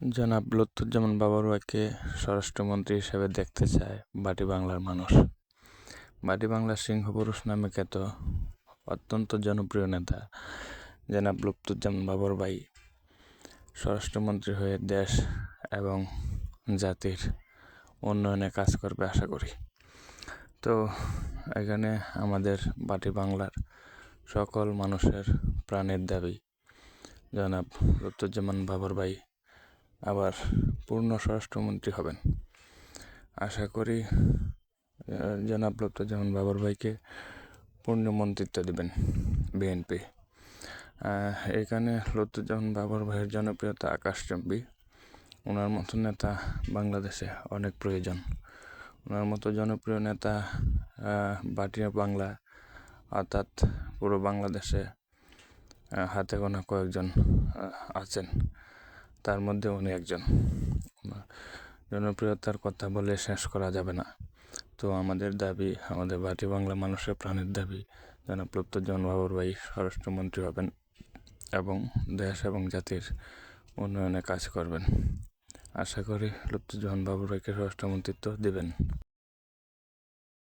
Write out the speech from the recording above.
জনাব লুৎফুজ্জামান বাবরকে স্বরাষ্ট্রমন্ত্রী হিসেবে দেখতে চায় বাটি বাংলার মানুষ। বাটি বাংলার সিংহপুরুষ নামে খ্যাত অত্যন্ত জনপ্রিয় নেতা জনাব লুৎফুজ্জামান বাবর ভাই স্বরাষ্ট্রমন্ত্রী হয়ে দেশ এবং জাতির উন্নয়নে কাজ করবে আশা করি। তো এখানে আমাদের বাটি বাংলার সকল মানুষের প্রাণের দাবি জনাব লুৎফুজ্জামান বাবর ভাই আবার পূর্ণ স্বরাষ্ট্রমন্ত্রী হবেন। আশা করি জনাব লুৎফুজ্জামান বাবর ভাইকে পূর্ণ মন্ত্রিত্ব দিবেন বিএনপি। এখানে লুৎফুজ্জামান বাবর ভাইয়ের জনপ্রিয়তা আকাশচুম্বী। ওনার মতো নেতা বাংলাদেশে অনেক প্রয়োজন। ওনার মতো জনপ্রিয় নেতা বাটি বাংলা অর্থাৎ পুরো বাংলাদেশে হাতে গোনা কয়েকজন আছেন, তার মধ্যে উনি একজন। জনপ্রিয়তার কথা বলে শেষ করা যাবে না। তো আমাদের দাবি, আমাদের বাটি বাংলা মানুষের প্রাণের দাবি জনাব লুৎফুজ্জামান বাবর ভাই স্বরাষ্ট্রমন্ত্রী হবেন এবং দেশ এবং জাতির উন্নয়নে কাজ করবেন। আশা করি লুৎফুজ্জামান বাবর ভাইকে স্বরাষ্ট্রমন্ত্রিত্ব দিবেন।